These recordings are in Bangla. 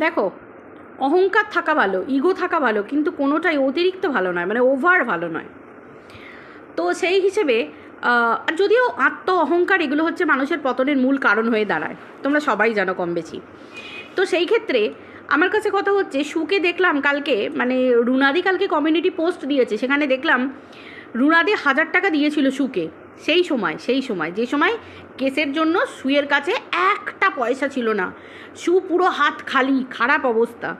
দেখো, অহংকার থাকা ভালো, ইগো থাকা ভালো, কিন্তু কোনোটাই অতিরিক্ত ভালো নয়, মানে ওভার ভালো নয়। তো সেই হিসেবে যদিও আত্ম অহংকার এগুলো হচ্ছে মানুষের পতনের মূল কারণ হয়ে দাঁড়ায়, তোমরা সবাই জানো কম বেশি। তো সেই ক্ষেত্রে আমার কাছে কথা হচ্ছে, সুকে দেখলাম কালকে, মানে রুনাদি কালকে কমিউনিটি পোস্ট দিয়েছে, সেখানে দেখলাম রুনাদি 1000 টাকা দিয়েছিল সুকে। সেই সময় যে সময় কেসের জন্য সুয়ের কাছে একটা পয়সা ছিল না, সু পুরো হাত খালি, খারাপ অবস্থা।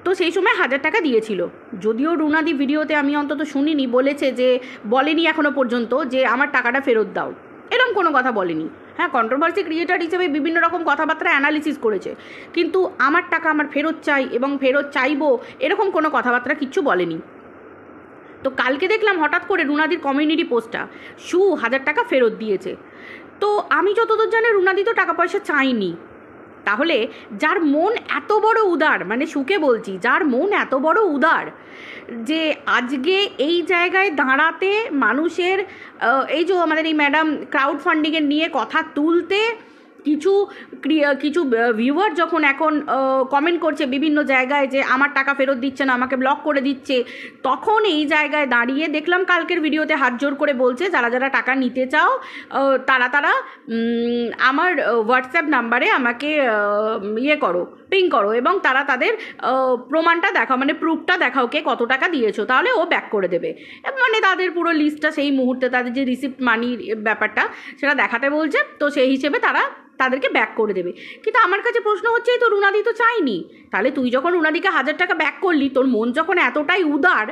তো সেই সময় 1000 টাকা দিয়েছিল। যদিও রুনাদি ভিডিওতে আমি অন্তত শুনিনি, বলেছে যে বলেনি এখনও পর্যন্ত যে আমার টাকাটা ফেরত দাও, এরকম কোনো কথা বলেনি। হ্যাঁ, কন্ট্রোভার্সি ক্রিয়েটার হিসেবে বিভিন্ন রকম কথাবার্তা অ্যানালিসিস করেছে, কিন্তু আমার টাকা আমার ফেরত চাই এবং ফেরত চাইবো এরকম কোনো কথাবার্তা কিচ্ছু বলেনি। তো কালকে দেখলাম হঠাৎ করে রুনাদির কমিউনিটি পোস্টটা, সু 1000 টাকা ফেরত দিয়েছে। তো আমি যতদূর জানি রুনাদি তো টাকা পয়সা চাইনি। তাহলে যার মন এত বড় উদার, মানে সুকে বলছি, যার মন এত বড় উদার যে আজকে এই জায়গায় দাঁড়াতে, মানুষের এই যে আমাদের এই ম্যাডাম ক্রাউড ফান্ডিংয়ের নিয়ে কথা তুলতে, কিছু ভিউয়ার যখন এখন কমেন্ট করছে বিভিন্ন জায়গায় যে আমার টাকা ফেরত দিচ্ছে না, আমাকে ব্লক করে দিচ্ছে, তখন এই জায়গায় দাঁড়িয়ে দেখলাম কালকের ভিডিওতে হাত জোর করে বলছে যারা যারা টাকা নিতে চাও তারা আমার হোয়াটসঅ্যাপ নাম্বারে আমাকে পিং করো এবং তারা তাদের প্রমাণটা দেখাও, মানে প্রুফটা দেখাও কে কত টাকা দিয়েছো, তাহলে ও ব্যাক করে দেবে। মানে তাদের পুরো লিস্টটা সেই মুহূর্তে, তাদের যে রিসিপ্ট মানির ব্যাপারটা সেটা দেখাতে বলছে, তো সেই হিসেবে তাদেরকে ব্যাক করে দেবে। কিন্তু আমার কাছে প্রশ্ন হচ্ছে, তো রুনাদি তো চাইনি, তাহলে তুই যখন রুনাদিকে 1000 টাকা ব্যাক করলি, তোর মন যখন এতটাই উদার,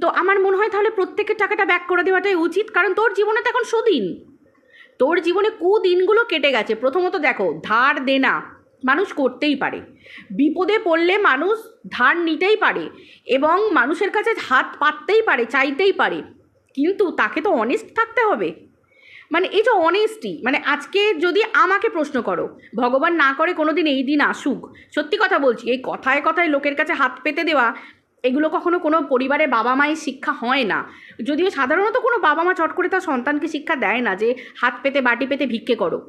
তো আমার মনে হয় তাহলে প্রত্যেকের টাকাটা ব্যাক করে দেওয়াটাই উচিত। কারণ তোর জীবনে তো এখন সুদিন, তোর জীবনে কুদিনগুলো কেটে গেছে। প্রথমত দেখো, ধার দেনা মানুষ করতেই পারে, বিপদে পড়লে মানুষ ধার নিতেই পারে এবং মানুষের কাছে হাত পাততেই পারে, চাইতেই পারে, কিন্তু তাকে তো অনেস্ট থাকতে হবে। মানে এই যে অনেস্টি, মানে আজকে যদি আমাকে প্রশ্ন করো, ভগবান না করে কোনো দিন এই দিন আসুক, সত্যি কথা বলছি, এই কথায় কথায় লোকের কাছে হাত পেতে দেওয়া, এগুলো কখনো কোনো পরিবারে বাবা মায়ের শিক্ষা হয় না। যদিও সাধারণত কোনো বাবা মা চট করে তার সন্তানকে শিক্ষা দেয় না যে হাত পেতে বাটি পেতে ভিক্ষে করো।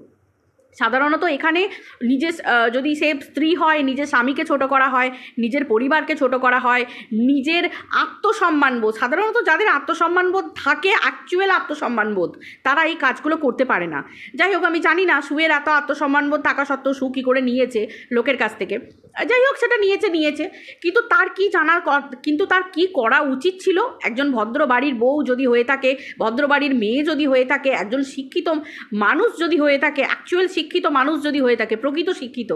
সাধারণত এখানে নিজের যদি সে স্ত্রী হয়, নিজের স্বামীকে ছোট করা হয়, নিজের পরিবারকে ছোট করা হয়, নিজের আত্মসম্মানবোধ, সাধারণত যাদের আত্মসম্মানবোধ থাকে, অ্যাকচুয়াল আত্মসম্মানবোধ, তারা এই কাজগুলো করতে পারে না। যাই হোক, আমি জানি না সুয়ের এত আত্মসম্মানবোধ থাকা সত্ত্বেও সু কী করে নিয়েছে লোকের কাছ থেকে। যাই হোক, সেটা নিয়েছে, কিন্তু তার কি করা উচিত ছিল, একজন ভদ্র বাড়ির বউ যদি হয়ে থাকে, ভদ্র বাড়ির মেয়ে যদি হয়ে থাকে, একজন শিক্ষিত মানুষ যদি হয়ে থাকে, অ্যাকচুয়াল শিক্ষিত মানুষ যদি হয়ে থাকে, প্রকৃত শিক্ষিত,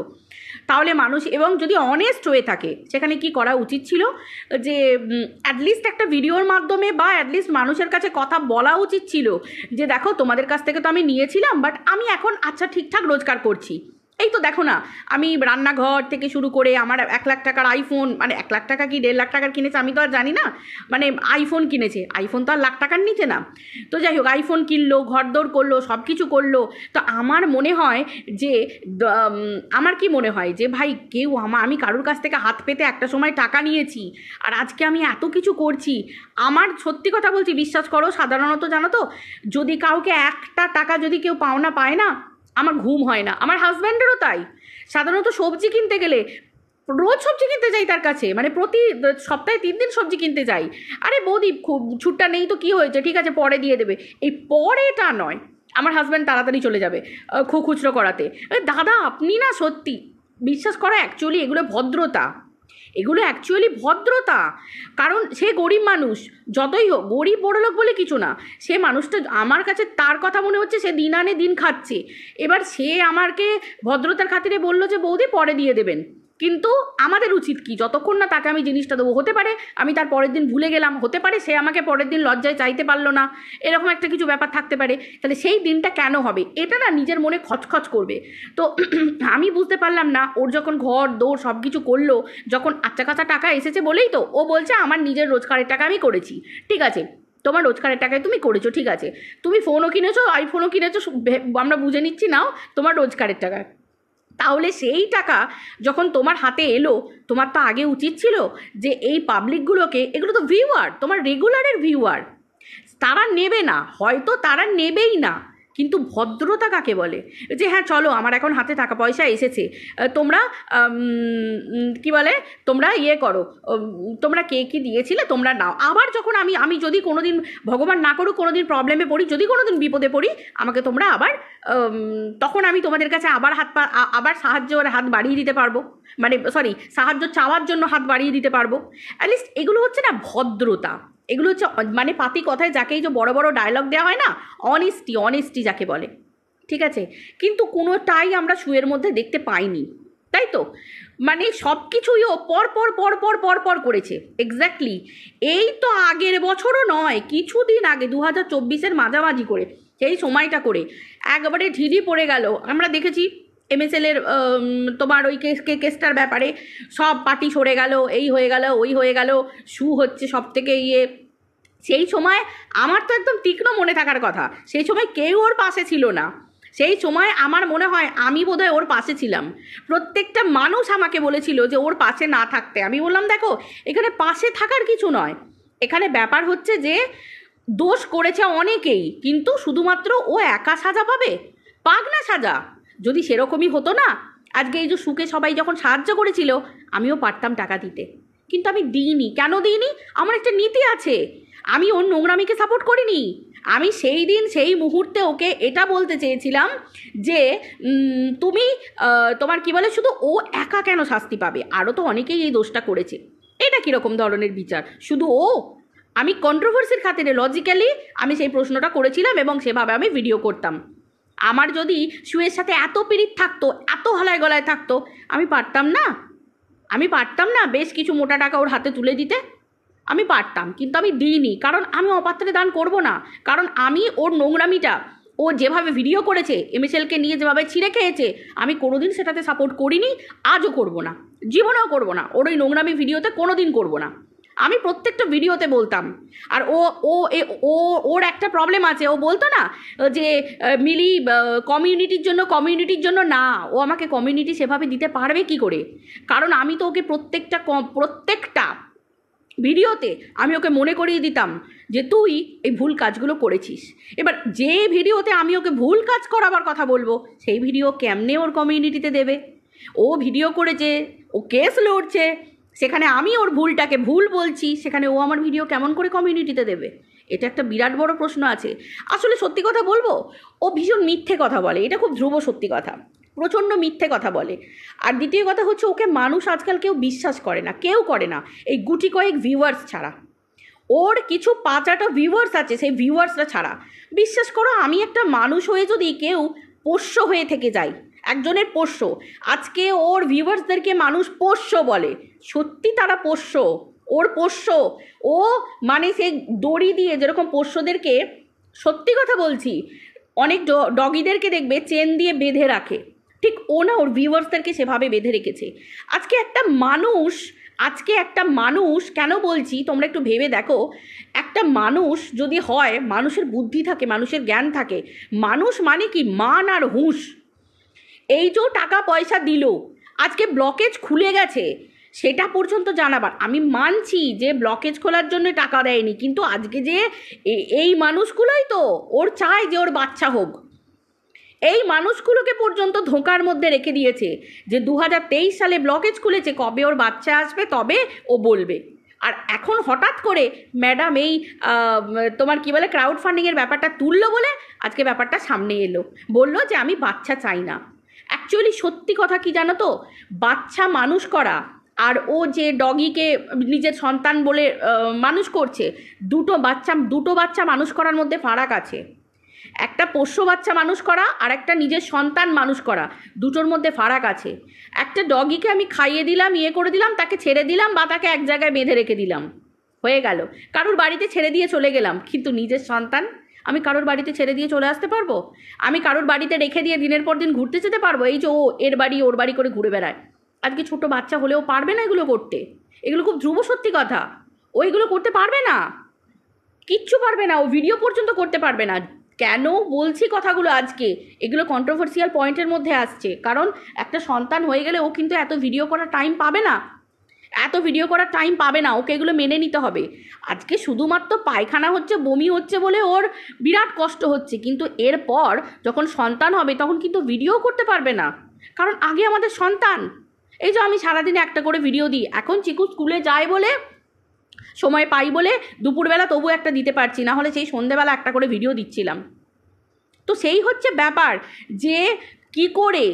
তাহলে মানুষ এবং যদি অনেস্ট হয়ে থাকে, সেখানে কি করা উচিত ছিল, যে অ্যাটলিস্ট একটা ভিডিওর মাধ্যমে বা অ্যাটলিস্ট মানুষের কাছে কথা বলা উচিত ছিল যে দেখো, তোমাদের কাছ থেকে তো আমি নিয়েছিলাম, বাট আমি এখন আচ্ছা ঠিকঠাক রোজগার করছি। এই তো দেখো না, আমি রান্নাঘর থেকে শুরু করে আমার 1 লাখ টাকার আইফোন, মানে 1 লাখ টাকা কি 1.5 লাখ টাকার কিনেছে আমি তো আর জানি না, মানে আইফোন কিনেছে, আইফোন তো আর লাখ টাকার নিচে না। তো যাই হোক, আইফোন কিনলো, ঘরদোর করলো, সব কিছু করলো। তো আমার মনে হয় যে আমার কি মনে হয় যে ভাই, আমি কারোর কাছ থেকে হাত পেতে একটা সময় টাকা নিয়েছি, আর আজকে আমি এত কিছু করছি। আমার সত্যি কথা বলছি, বিশ্বাস করো, সাধারণত জানো তো, যদি কাউকে একটা টাকা যদি কেউ পাওনা পায় না, আমার ঘুম হয় না। আমার হাজব্যান্ডেরও তাই। সাধারণত সবজি কিনতে গেলে রোজ সবজি কিনতে যাই তার কাছে, মানে প্রতি সপ্তাহে 3 দিন সবজি কিনতে যাই। আরে বৌদি, খুব ছুটটা নেই তো কি হয়েছে, ঠিক আছে পরে দিয়ে দেবে, এই পরেটা নয়। আমার হাজব্যান্ড তাড়াতাড়ি চলে যাবে খুচরো করাতে। দাদা আপনি না, সত্যি বিশ্বাস করো, অ্যাকচুয়ালি এগুলো অ্যাকচুয়ালি ভদ্রতা। কারণ সে গরিব মানুষ, যতই হোক, গরিব বড়লোক বলে কিছু না, সে মানুষটা আমার কাছে, তার কথা মনে হচ্ছে সে দিন আনে দিন খাচ্ছে। এবার সে আমাকে ভদ্রতার খাতিরে বললো যে বৌদি পরে দিয়ে দেবেন, কিন্তু আমাদের উচিত কি, যতক্ষণ না তাকে আমি জিনিসটা দেবো, হতে পারে আমি তার পরের দিন ভুলে গেলাম, হতে পারে সে আমাকে পরের দিন লজ্জায় চাইতে পারলো না, এরকম একটা কিছু ব্যাপার থাকতে পারে। তাহলে সেই দিনটা কেন হবে, এটা না নিজের মনে খচখচ করবে। তো আমি বুঝতে পারলাম না, ওর যখন ঘর দৌড় সব কিছু করলো, যখন আচ্ছা কাছা টাকা এসেছে বলেই তো ও বলছে আমার নিজের রোজগারের টাকা আমি করেছি। ঠিক আছে, তোমার রোজগারের টাকায় তুমি করেছো, ঠিক আছে, তুমি ফোনও কিনেছো, আইফোনও কিনেছো, আমরা বুঝে নিচ্ছি, নাও তোমার রোজগারের টাকায়। তাহলে সেই টাকা যখন তোমার হাতে এলো, তোমার তো আগে উচিত ছিল যে এই পাবলিকগুলোকে, এগুলো তো ভিউয়ার, তোমার রেগুলারের ভিউয়ার, তারা নেবে না, হয়তো তারা নেবেই না, কিন্তু ভদ্রতা কাকে বলে? যে হ্যাঁ চলো আমার এখন হাতে টাকা পয়সা এসেছে, তোমরা কি বলে, তোমরা ইয়ে করো, তোমরা কে কী দিয়েছিলে তোমরা নাও। আবার যখন আমি যদি কোনো দিন, ভগবান না করুক কোনো দিন প্রবলেমে পড়ি, যদি কোনো দিন বিপদে পড়ি, আমাকে তোমরা আবার তখন আমি তোমাদের কাছে আবার সাহায্যের হাত বাড়িয়ে দিতে পারবো, মানে সরি সাহায্য চাওয়ার জন্য হাত বাড়িয়ে দিতে পারবো। অ্যাটলিস্ট এগুলো হচ্ছে না ভদ্রতা, এগুলো হচ্ছে মানে পাতি কথায় যাকে এই যে বড় বড় ডায়লগ দেওয়া হয় না, অনেস্টি যাকে বলে, ঠিক আছে? কিন্তু কোনোটাই আমরা শুয়ের মধ্যে দেখতে পাইনি, তাই তো? মানে সব কিছুই ও পর করেছে। এক্স্যাক্টলি এই তো আগের বছরও নয়, কিছুদিন আগে 2024-এর মাঝামাঝি করে, সেই সময়টা করে একবারে ঢিলি পড়ে গেল। আমরা দেখেছি MSL-এর তোমার ওই কেসটার ব্যাপারে সব পার্টি সরে গেল, এই হয়ে গেল, ওই হয়ে গেল, শু হচ্ছে সব থেকে ইয়ে। সেই সময় আমার তো একদম তীক্ষ্ণ মনে থাকার কথা, সেই সময় কেউ ওর পাশে ছিল না। সেই সময় আমার মনে হয় আমি বোধহয় ওর পাশে ছিলাম। প্রত্যেকটা মানুষ আমাকে বলেছিল যে ওর পাশে না থাকতে। আমি বললাম দেখো এখানে পাশে থাকার কিছু নয়, এখানে ব্যাপার হচ্ছে যে দোষ করেছে অনেকেই, কিন্তু শুধুমাত্র ও একা সাজা পাবে, পাক না সাজা। যদি সেরকমই হতো না, আজকে এই যে সুখে সবাই যখন সাহায্য করেছিল আমিও পারতাম টাকা দিতে, কিন্তু আমি দিইনি। কেন দিইনি? আমার একটা নীতি আছে। আমি ওর নোংরামিকে সাপোর্ট করিনি। আমি সেই দিন সেই মুহূর্তে ওকে এটা বলতে চেয়েছিলাম যে তুমি তোমার কি বলে, শুধু ও একা কেন শাস্তি পাবে, আরও তো অনেকেই এই দোষটা করেছে। এটা কীরকম ধরনের বিচার, শুধু ও? আমি কন্ট্রোভার্সির খাতিরে লজিক্যালি আমি সেই প্রশ্নটা করেছিলাম এবং সেভাবে আমি ভিডিও করতাম। আমার যদি শুয়ের সাথে এত পীড়িত থাকতো, এত হলায় গলায় থাকতো, আমি পারতাম না বেশ কিছু মোটা টাকা ওর হাতে তুলে দিতে? আমি পারতাম, কিন্তু আমি দিইনি। কারণ আমি অপাত্রে দান করব না। কারণ আমি ওর নোংরামিটা, ও যেভাবে ভিডিও করেছে MSL-কে নিয়ে যেভাবে ছিঁড়ে খেয়েছে, আমি কোনোদিন সেটাতে সাপোর্ট করিনি, আজও করব না, জীবনেও করব না। ওর ওই নোংরামি ভিডিওতে কোনোদিন করব না। আমি প্রত্যেকটা ভিডিওতে বলতাম। আর ওর একটা প্রবলেম আছে, ও বলতো না যে মিলি কমিউনিটির জন্য না, ও আমাকে কমিউনিটি সেভাবে দিতে পারবে কি করে? কারণ আমি তো ওকে প্রত্যেকটা ভিডিওতে আমি ওকে মনে করিয়ে দিতাম যে তুই এই ভুল কাজগুলো করেছিস। এবার যে ভিডিওতে আমি ওকে ভুল কাজ করাবার কথা বলবো, সেই ভিডিও কেমনে ওর কমিউনিটিতে দেবে? ও ভিডিও করেছে, ও কেস লড়ছে, সেখানে আমি ওর ভুলটাকে ভুল বলছি, সেখানে ও আমার ভিডিও কেমন করে কমিউনিটিতে দেবে? এটা একটা বিরাট বড় প্রশ্ন আছে। আসলে সত্যি কথা বলবো, ও ভীষণ মিথ্যে কথা বলে, এটা খুব ধ্রুব সত্যি কথা, প্রচণ্ড মিথ্যে কথা বলে। আর দ্বিতীয় কথা হচ্ছে, ওকে মানুষ আজকাল কেউ বিশ্বাস করে না, কেউ করে না, এই গুটি কয়েক ভিউয়ার্স ছাড়া। ওর কিছু 5-8 ভিউয়ার্স আছে, সেই ভিউয়ার্সরা ছাড়া। বিশ্বাস করো, আমি একটা মানুষ হয়ে যদি কেউ পোষ্য হয়ে থেকে যাই, একজনের পোষ্য, আজকে ওর ভিউয়ার্সদেরকে মানুষ পোষ্য বলে, সত্যি তারা পোষ্য, ওর পোষ্য। ও মানে সেই দড়ি দিয়ে যেরকম পোষ্যদেরকে, সত্যি কথা বলছি, অনেক ডগিদেরকে দেখবে চেন দিয়ে বেঁধে রাখে, ঠিক ও না ওর ভিউয়ার্সদেরকে সেভাবে বেঁধে রেখেছে। আজকে একটা মানুষ কেন বলছি তোমরা একটু ভেবে দেখো, একটা মানুষ যদি হয়, মানুষের বুদ্ধি থাকে, মানুষের জ্ঞান থাকে, মানুষ মানে কি মান আর হুঁশ। এই যে টাকা পয়সা দিল, আজকে ব্লকেজ খুলে গেছে সেটা পর্যন্ত জানাবার, আমি মানছি যে ব্লকেজ খোলার জন্য টাকা দেয়নি, কিন্তু আজকে যে এই মানুষগুলোই তো ওর চায় যে ওর বাচ্চা হোক, এই মানুষগুলোকে পর্যন্ত ধোঁকার মধ্যে রেখে দিয়েছে যে 2023 সালে ব্লকেজ খুলেছে, কবে ওর বাচ্চা আসবে তবে ও বলবে। আর এখন হঠাৎ করে ম্যাডাম এই তোমার কি বলে ক্রাউড ফান্ডিংয়ের ব্যাপারটা তুললো বলে আজকে ব্যাপারটা সামনে এলো, বললো যে আমি বাচ্চা চাই না। অ্যাকচুয়ালি সত্যি কথা কি জানো তো, বাচ্চা মানুষ করা আর ও যে ডগিকে নিজের সন্তান বলে মানুষ করছে, দুটো বাচ্চা মানুষ করার মধ্যে ফারাক আছে। একটা পোষ্য বাচ্চা মানুষ করা আর একটা নিজের সন্তান মানুষ করা, দুটোর মধ্যে ফারাক আছে। একটা ডগিকে আমি খাইয়ে দিলাম, ইয়ে করে দিলাম, তাকে ছেড়ে দিলাম বা তাকে এক জায়গায় বেঁধে রেখে দিলাম, হয়ে গেল, কারোর বাড়িতে ছেড়ে দিয়ে চলে গেলাম। কিন্তু নিজের সন্তান আমি কারোর বাড়িতে ছেড়ে দিয়ে চলে আসতে পারবো? আমি কারোর বাড়িতে রেখে দিয়ে দিনের পর দিন ঘুরতে যেতে পারবো? এই যে ও এর বাড়ি ওর বাড়ি করে ঘুরে বেড়ায়, আজকে ছোট বাচ্চা হলেও পারবে না এগুলো করতে। এগুলো খুব ধ্রুব সত্যি কথা, ও এগুলো করতে পারবে না, কিচ্ছু পারবে না, ও ভিডিও পর্যন্ত করতে পারবে না। কেন বলছি কথাগুলো আজকে, এগুলো কন্ট্রোভার্সিয়াল পয়েন্টের মধ্যে আসছে, কারণ একটা সন্তান হয়ে গেলে ও কিন্তু এত ভিডিও করার টাইম পাবে না। এত ভিডিও করার টাইম পাবে না, ওকে এগুলো মেনে নিতে হবে। আজকে শুধুমাত্র পায়খানা হচ্ছে, বমি হচ্ছে বলে ওর বিরাট কষ্ট হচ্ছে, কিন্তু এরপর যখন সন্তান হবে তখন কিন্তু ভিডিও করতে পারবে না, কারণ আগে আমাদের সন্তান। এই যে আমি সারাদিনে একটা করে ভিডিও দিই, এখন চিকু স্কুলে যায় বলে, সময় পাই বলে দুপুরবেলা তবু একটা দিতে পারছি, না হলে সেই সন্ধেবেলা একটা করে ভিডিও দিচ্ছিলাম। তো সেই হচ্ছে ব্যাপার, যে কি করে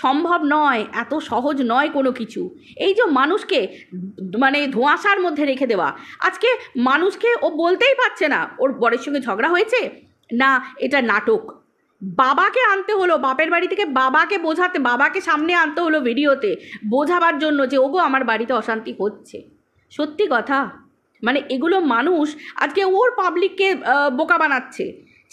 সম্ভব নয়, এত সহজ নয় কোনো কিছু। এই যে মানুষকে মানে ধোঁয়াশার মধ্যে রেখে দেওয়া, আজকে মানুষকে ও বলতেই পারছে না ওর বরের সঙ্গে ঝগড়া হয়েছে, না এটা নাটক। বাবাকে আনতে হলো, বাপের বাড়ি থেকে বাবাকে বোঝাতে, বাবাকে সামনে আনতে হলো ভিডিওতে বোঝাবার জন্য যে ওগো আমার বাড়িতে অশান্তি হচ্ছে। সত্যি কথা, মানে এগুলো মানুষ আজকে ওর পাবলিককে বোকা বানাচ্ছে।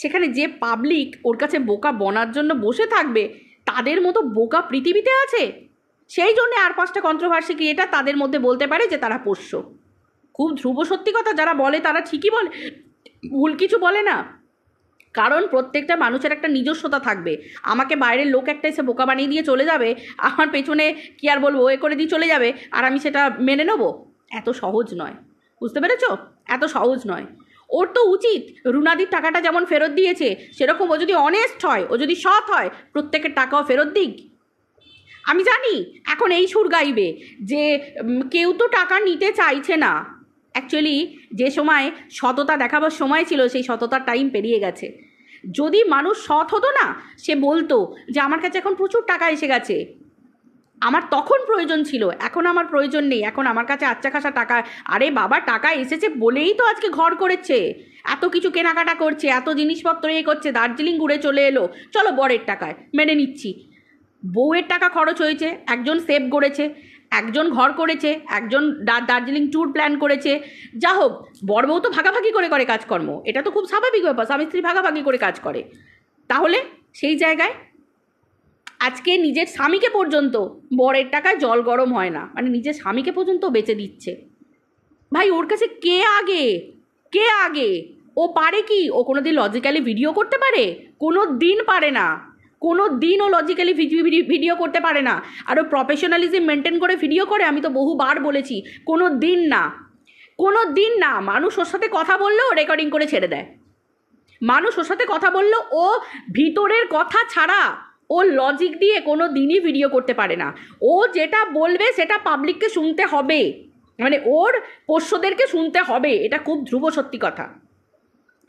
সেখানে যে পাবলিক ওর কাছে বোকা বনার জন্য বসে থাকবে, তাদের মতো বোকা পৃথিবীতে আছে? সেই জন্যে আর 5টা কন্ট্রোভার্সি ক্রিয়েটার তাদের মধ্যে বলতে পারে যে তারা পোষ্য। খুব ধ্রুব সত্যি কথা, যারা বলে তারা ঠিকই বলে, ভুল কিছু বলে না। কারণ প্রত্যেকটা মানুষের একটা নিজস্বতা থাকবে। আমাকে বাইরের লোক একটা এসে বোকা বানিয়ে দিয়ে চলে যাবে, আমার পেছনে কি আর বলবো, এ করে দিয়ে চলে যাবে, আর আমি সেটা মেনে নেবো? এত সহজ নয়, বুঝতে পেরেছ? এত সহজ নয়। ওর তো উচিত রুনাদির টাকাটা যেমন ফেরত দিয়েছে, সেরকম ও যদি অনেস্ট হয়, ও যদি সৎ হয়, প্রত্যেকের টাকাও ফেরত দিক। আমি জানি এখন এই সুর গাইবে যে কেউ তো টাকা নিতে চাইছে না। অ্যাকচুয়ালি যে সময় সততা দেখাবার সময় ছিল, সেই সততার টাইম পেরিয়ে গেছে। যদি মানুষ সৎ হতো না, সে বলতো যে আমার কাছে এখন প্রচুর টাকা এসে গেছে, আমার তখন প্রয়োজন ছিল, এখন আমার প্রয়োজন নেই, এখন আমার কাছে আচ্ছা খাসা টাকা। আরে বাবা, টাকা এসেছে বলেই তো আজকে ঘর করেছে, এত কিছু কেনাকাটা করছে, এত জিনিসপত্র এ করছে, দার্জিলিং ঘুরে চলে এলো, চলো বরের টাকায় মেনে নিচ্ছি। বউয়ের টাকা খরচ হয়েছে, একজন সেভ করেছে, একজন ঘর করেছে, একজন দার্জিলিং ট্যুর প্ল্যান করেছে। যা হোক, বর বউ তো ভাগাভাগি করে করে কাজকর্ম, এটা তো খুব স্বাভাবিক ব্যাপার, স্বামী স্ত্রী ভাগাভাগি করে কাজ করে। তাহলে সেই জায়গায় আজকে নিজের স্বামীকে পর্যন্ত বরের টাকায় জল গরম হয় না, মানে নিজের স্বামীকে পর্যন্ত বেচে দিচ্ছে। ভাই, ওর কাছে কে আগে, কে আগে? ও পারে কি? ও কোনো দিন লজিক্যালি ভিডিও করতে পারে? কোনো দিন পারে না, কোনো দিন ও লজিক্যালি ভিডিও করতে পারে না। আর ও প্রফেশনালিজম মেনটেন করে ভিডিও করে, আমি তো বহুবার বলেছি, কোনো দিন না, কোনো দিন না। মানুষ ওর সাথে কথা বললেও রেকর্ডিং করে ছেড়ে দেয়, মানুষ ওর সাথে কথা বললো, ও ভিতরের কথা ছাড়া ও লজিক দিয়ে কোনো দিনই ভিডিও করতে পারে না। ও যেটা বলবে সেটা পাবলিককে শুনতে হবে, মানে ওর পোষ্যদেরকে শুনতে হবে। এটা খুব ধ্রুব সত্যি কথা,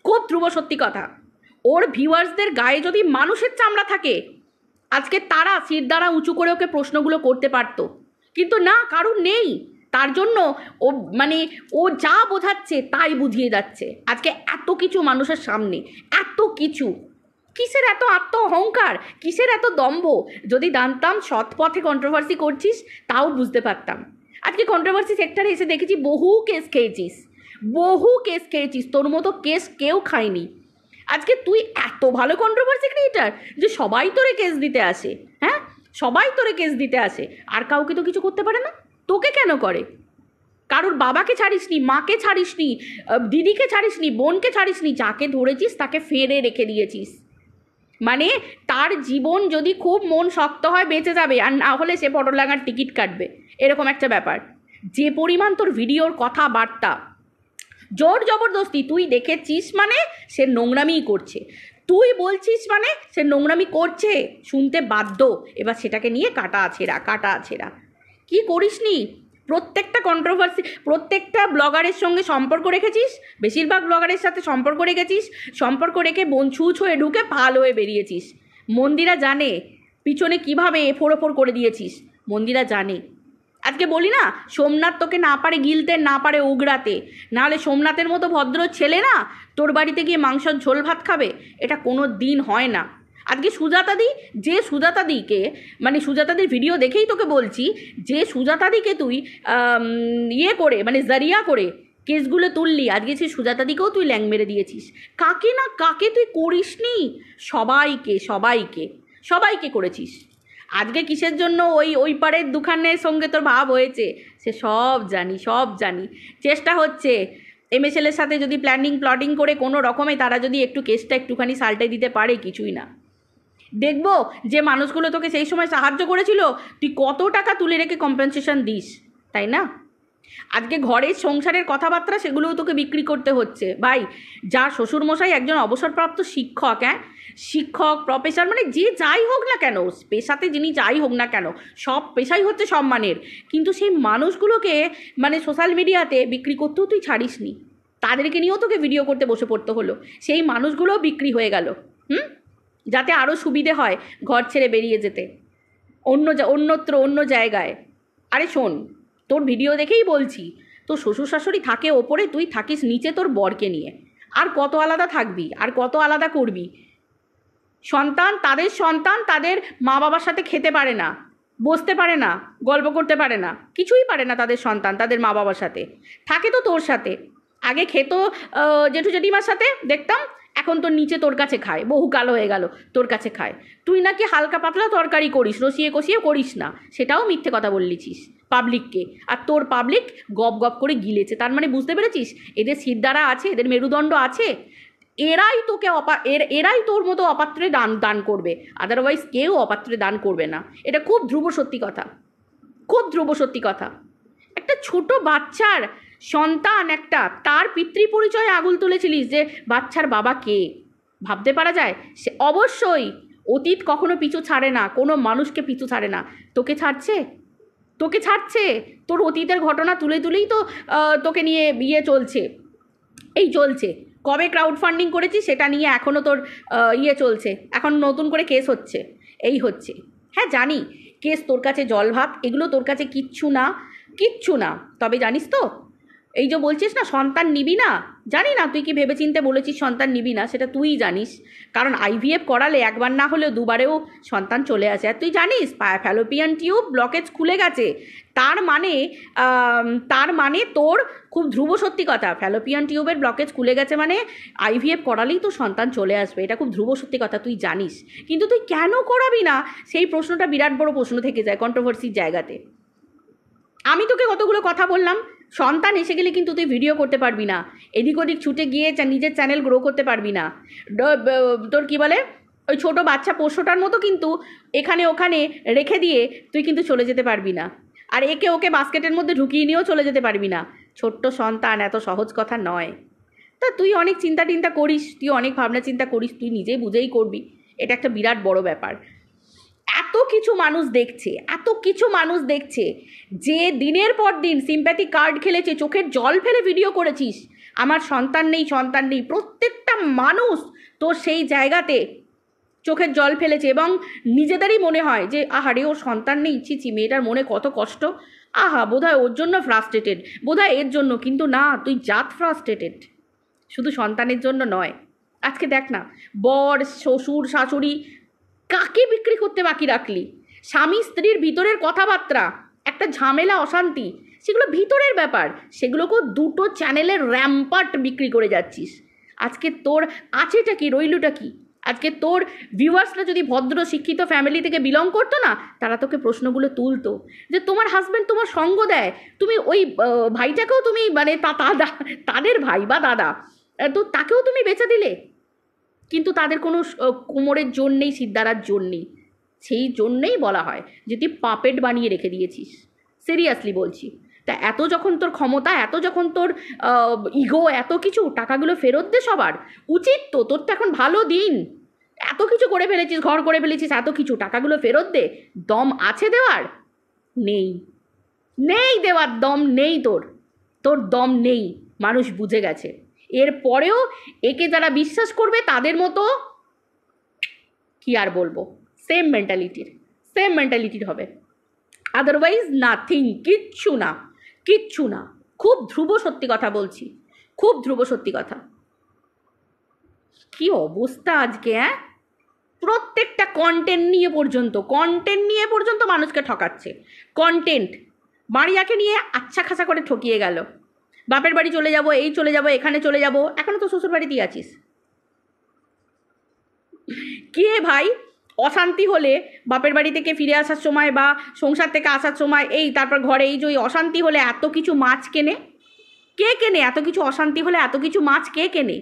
খুব ধ্রুব সত্যি কথা। ওর ভিউয়ার্সদের গায়ে যদি মানুষের চামড়া থাকে, আজকে তারা শির দ্বারা উঁচু করে ওকে প্রশ্নগুলো করতে পারতো, কিন্তু না, কারণ নেই। তার জন্য ও মানে ও যা বোঝাচ্ছে তাই বুঝিয়ে যাচ্ছে। আজকে এত কিছু মানুষের সামনে, এত কিছু, কিসের এত আত্ম অহংকার, কিসের এত দম্ভ? যদি জানতাম সৎ পথে কন্ট্রোভার্সি করছিস, তাও বুঝতে পারতাম। আজকে কন্ট্রোভার্সি সেক্টরে এসে দেখেছি বহু কেস খেয়েছিস, বহু কেস খেয়েছিস, তোর মতো কেস কেউ খায়নি। আজকে তুই এত ভালো কন্ট্রোভার্সি ক্রিয়েটার যে সবাই তোরে কেস দিতে আসে, হ্যাঁ, সবাই তোরে কেস দিতে আসে, আর কাউকে তো কিছু করতে পারে না। তোকে কেন করে? কারোর বাবাকে ছাড়িসনি, মাকে ছাড়িসনি, দিদিকে ছাড়িসনি, বোনকে ছাড়িসনি, যাকে ধরেছিস তাকে ফেরে রেখে দিয়েছিস। মানে তার জীবন যদি খুব মন শক্ত হয় বেঁচে যাবে, আর না হলে সে পটলডাঙ্গার টিকিট কাটবে, এরকম একটা ব্যাপার। যে পরিমাণ তোর ভিডিওর কথাবার্তা, জোর জবরদস্তি, তুই দেখেছিস মানে সে নোংরামিই করছে, তুই বলছিস মানে সে নোংরামি করছে, শুনতে বাধ্য। এবার সেটাকে নিয়ে কাটা ছেঁড়া কি করিসনি? প্রত্যেকটা কন্ট্রোভার্সি, প্রত্যেকটা ব্লগারের সঙ্গে সম্পর্ক রেখেছিস, বেশিরভাগ ব্লগারের সাথে সম্পর্ক রেখেছিস, সম্পর্ক রেখে ছুঁচ হয়ে ঢুকে ফাল হয়ে বেরিয়েছিস। মন্দিরা জানে পিছনে কীভাবে এফোড় ওফোড় করে দিয়েছিস, মন্দিরা জানে। আজকে বলি না, সোমনাথ তোকে না পারে গিলতে, না পারে উগড়াতে, নাহলে সোমনাথের মতো ভদ্র ছেলে না তোর বাড়িতে গিয়ে মাংসর ঝোল ভাত খাবে? এটা কোনো দিন হয় না। আজকে সুজাতাদি, যে সুজাতাদিকে, মানে সুজাতাদির ভিডিও দেখেই তোকে বলছি, যে সুজাতাদিকে তুই ইয়ে করে মানে জারিয়া করে কেসগুলো তুললি, আজকে সেই সুজাতাদিকেও তুই ল্যাং মেরে দিয়েছিস। কাকে না কাকে তুই করিসনি? সবাইকে সবাইকে সবাইকে করেছিস। আজকে কিসের জন্য ওই পাড়ের দুখানের সঙ্গে তোর ভাব হয়েছে সে সব জানি। চেষ্টা হচ্ছে MSL-এর সাথে যদি প্লটিং করে কোনো রকমে তারা যদি একটু কেসটা একটুখানি সাল্টে দিতে পারে, কিছুই না। দেখবো যে মানুষগুলো তোকে সেই সময় সাহায্য করেছিল, তুই কত টাকা তুলে রেখে কম্পেনসেশন দিস, তাই না? আজকে ঘরের সংসারের কথাবার্তা সেগুলোও তোকে বিক্রি করতে হচ্ছে ভাই। যা শ্বশুরমশাই একজন অবসরপ্রাপ্ত শিক্ষক, শিক্ষক প্রফেসর, মানে যে যাই হোক না কেন, পেশাতে যিনি যাই হোক না কেন, সব পেশাই হচ্ছে সম্মানের, কিন্তু সেই মানুষগুলোকে মানে সোশ্যাল মিডিয়াতে বিক্রি করতেও তুই ছাড়িসনি। তাদেরকে নিয়েও তোকে ভিডিও করতে বসে পড়তে হলো, সেই মানুষগুলোও বিক্রি হয়ে গেল। যাতে আরও সুবিধে হয় ঘর ছেড়ে বেরিয়ে যেতে অন্যত্র অন্য জায়গায়। আরে শোন, তোর ভিডিও দেখেই বলছি, তোর শ্বশুর শাশুড়ি থাকে ওপরে, তুই থাকিস নিচে তোর বরকে নিয়ে। আর কত আলাদা থাকবি, আর কত আলাদা করবি? সন্তান তাদের মা বাবার সাথে খেতে পারে না, বসতে পারে না, গল্প করতে পারে না, কিছুই পারে না তাদের সন্তান তাদের মা বাবার সাথে। থাকে তো তোর সাথে, আগে খেতো জেঠু জেঠিমার সাথে দেখতাম, এখন তোর নিচে তোর কাছে খায়, বহু কাল হয়ে গেল তোর কাছে খায়। তুই নাকি হালকা পাতলা তরকারি করিস, রসিয়ে কষিয়ে করিস না, সেটাও মিথ্যে কথা বললিছিস পাবলিককে। আর তোর পাবলিক গপ গপ করে গিলেছে, তার মানে বুঝতে পেরেছিস এদের সিদ্ধারা আছে, এদের মেরুদণ্ড আছে, এরাই তোকে এরাই তোর মতো অপাত্রে দান করবে, আদারওয়াইজ কেউ অপাত্রে দান করবে না। এটা খুব ধ্রুব সত্যি কথা, খুব ধ্রুব সত্যি কথা। একটা ছোট বাচ্চার সন্তান, একটা তার পিতৃ পরিচয়ে আঙুল তুলেছিলিস যে বাচ্চার বাবা কে, ভাবতে পারা যায়? সে অবশ্যই অতীত কখনো পিছু ছাড়ে না, কোনো মানুষকে পিছু ছাড়ে না। তোকে ছাড়ছে তোর অতীতের ঘটনা তুলে তুলেই তো তোকে নিয়ে চলছে। কবে ক্রাউড ফান্ডিং করেছিস সেটা নিয়ে এখনও তোর চলছে, এখন নতুন করে কেস হচ্ছে, এই হচ্ছে। হ্যাঁ জানি, কেস তোর কাছে জল ভাত, এগুলো তোর কাছে কিচ্ছু না। তবে জানিস তো, এই যে বলছিস না সন্তান নিবি না, জানি না তুই কি ভেবেচিন্তে বলেছিস সন্তান নিবি না, সেটা তুই জানিস। কারণ IVF করালে একবার না হলেও দুবারেও সন্তান চলে আসে। আর তুই জানিস ফ্যালোপিয়ান টিউব ব্লকেজ খুলে গেছে, তার মানে তোর খুব ধ্রুব সত্যি কথা, ফ্যালোপিয়ান টিউবের ব্লকেজ খুলে গেছে মানে IVF করালেই তো সন্তান চলে আসবে, এটা খুব ধ্রুব সত্যি কথা, তুই জানিস। কিন্তু তুই কেন করাবি না, সেই প্রশ্নটা বিরাট বড় প্রশ্ন থেকে যায় কন্ট্রোভার্সির জায়গাতে। আমি তোকে কতগুলো কথা বললাম, সন্তান এসে গেলে কিন্তু তুই ভিডিও করতে পারবি না, এদিক ওদিক ছুটে গিয়ে নিজের চ্যানেল গ্রো করতে পারবি না। তোর কি বলে, ওই ছোটো বাচ্চা পোষ্যটার মতো কিন্তু এখানে ওখানে রেখে দিয়ে তুই কিন্তু চলে যেতে পারবি না, আর একে ওকে বাস্কেটের মধ্যে ঢুকিয়ে নিয়েও চলে যেতে পারবি না। ছোট্ট সন্তান এত সহজ কথা নয়। তা তুই অনেক চিন্তা করিস, তুই অনেক ভাবনা চিন্তা করিস, তুই নিজেই বুঝেই করবি, এটা একটা বিরাট বড় ব্যাপার। এত কিছু মানুষ দেখছে যে দিনের পর দিন সিম্প্যাথি কার্ড খেলেছে, চোখের জল ফেলে ভিডিও করেছিস আমার সন্তান নেই, প্রত্যেকটা মানুষ তোর সেই জায়গাতে চোখের জল ফেলেছে, এবং নিজেদেরই মনে হয় যে আহারে ওর সন্তান নেই, ছি মেয়েটার মনে কত কষ্ট, বোধহয় ওর জন্য ফ্রাস্ট্রেটেড, বোধহয় এর জন্য। কিন্তু না, তুই জাত ফ্রাস্ট্রেটেড, শুধু সন্তানের জন্য নয়। আজকে দেখ না, বর শ্বশুর শাশুড়ি কাকে বিক্রি করতে বাকি রাখলি? স্বামী স্ত্রীর ভিতরের কথাবার্তা, একটা ঝামেলা অশান্তি, সেগুলো ভিতরের ব্যাপার, সেগুলোকেও দুটো চ্যানেলের র্যাম্পার্ট বিক্রি করে যাচ্ছিস। আজকে তোর আছেটা কি, রইলটা কি? আজকে তোর ভিউয়ার্সরা যদি ভদ্র শিক্ষিত ফ্যামিলি থেকে বিলং করতো না, তারা তোকে প্রশ্নগুলো তুলতো যে তোমার হাজব্যান্ড তোমার সঙ্গ দেয়, তুমি ওই ভাইটাকেও তুমি মানে তাদের ভাই বা দাদা, তো তাকেও তুমি বেচে দিলে। কিন্তু তাদের কোনো কোমরের জোর নেই, সিদ্ধারার জোর নেই। সেই জন্যেই বলা হয় যে তুই পাপেট বানিয়ে রেখে দিয়েছিস, সিরিয়াসলি বলছি। তা এত যখন তোর ক্ষমতা, এত যখন তোর ইগো, এত কিছু, টাকাগুলো ফেরত দে সবার উচিত তো। তোর তো এখন ভালো দিন, এত কিছু করে ফেলেছিস, ঘর করে ফেলেছিস, এত কিছু, টাকাগুলো ফেরত দে। দম আছে দেওয়ার? নেই দেওয়ার দম নেই, তোর দম নেই, মানুষ বুঝে গেছে। এরপরেও একে যারা বিশ্বাস করবে তাদের মতো কি আর বলবো, সেম মেন্টালিটির হবে, আদারওয়াইজ নাথিং, কিচ্ছু না। খুব ধ্রুব সত্যি কথা বলছি, খুব ধ্রুব সত্যি কথা। কি অবস্থা আজকে, প্রত্যেকটা কন্টেন্ট নিয়ে পর্যন্ত মানুষকে ঠকাচ্ছে। কন্টেন্ট মারিয়াকে নিয়ে আচ্ছা খাসা করে ঠকিয়ে গেল, বাপের বাড়ি চলে যাব, এই চলে যাব, এখানে চলে যাব, এখনও তো শ্বশুর বাড়িতেই আছিস। কে ভাই অশান্তি হলে বাপের বাড়ি থেকে ফিরে আসার সময় বা সংসার থেকে আসার সময় তারপর ঘরে এই যে অশান্তি হলে এত কিছু মাছ কেনে? কে কেনে এত কিছু? অশান্তি হলে এত কিছু মাছ কে কেনে?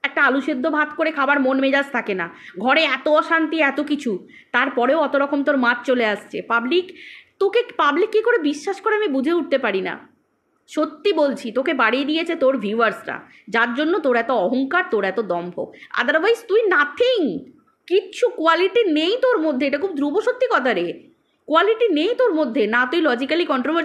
একটা আলু সেদ্ধ ভাত করে খাবার মন মেজাজ থাকে না, ঘরে এত অশান্তি, এত কিছু, তারপরেও অত রকম তোর মাছ চলে আসছে। পাবলিক কী করে বিশ্বাস করে আমি বুঝে উঠতে পারি না। সত্যি বলছি, তোকে বাড়িয়ে দিয়েছে তোর ভিউয়ার্সরা, যার জন্য তোর এত অহংকার, তোর এত দম্ভ। আদারওয়াইজ তুই নাথিং, কিচ্ছু কোয়ালিটি নেই তোর মধ্যে। এটা খুব ধ্রুব সত্যি কথা রে, কোয়ালিটি নেই তোর মধ্যে। না তুই লজিক্যালি কন্ট্রোভার্সি